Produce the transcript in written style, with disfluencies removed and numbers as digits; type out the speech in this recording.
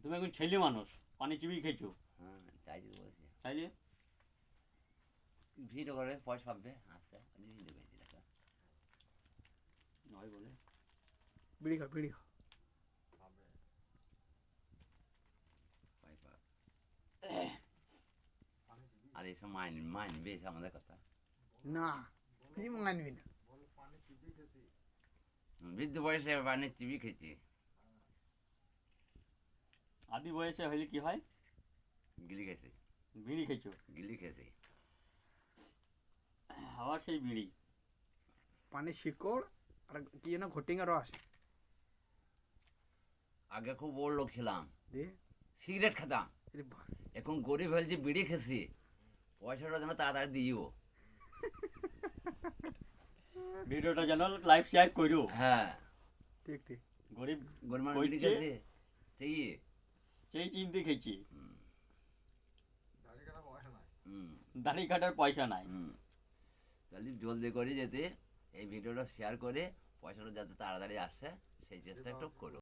তুমি এখন ছেলে মানুষ, পানি চিবিয়ে খেয়েছো, হ্যাঁ তাই তো বলছি তাইলে ভিডিও করে পয়সা পাবে আচ্ছা ভিডিও করে দিলে নয় বলে বিড়ি খাও বিড়ি খাও। আর এইসব মাইন বেশ আমাদের কথা না তুই মানবি না। বৃদ্ধ বয়সে পানি চিবি খেয়েছি আদি বয়সে হইলে কি হয়? গিলি খেয়েছি বিড়ি খেয়েছো, গিলি খেয়েছি আবার সেই বিড়ি। পানি শিকড় আর কি যেন ঘটিঙ্গা রস আগে খুব বড় লোক ছিলাম দিয়ে সিগারেট খেতাম এরে বাবা, এখন গরিব হয়েছে বিড়ি খেয়েছি পয়সাটা যেন তাড়াতাড়ি দিও ভিডিওটা যেন লাইভ শেয়ার করো। হ্যাঁ ঠিক ঠিক গরিব গরিব মানুষ বিড়ি কইছে? খেয়েছে সেই সেই চিনতে খেয়েছি, দাড়ি কাটার পয়সা নাই। তাহলে জলদি করে যেতে এই ভিডিওটা শেয়ার করে পয়সাটা যাতে তাড়াতাড়ি আসছে সেই চেষ্টা একটু করো।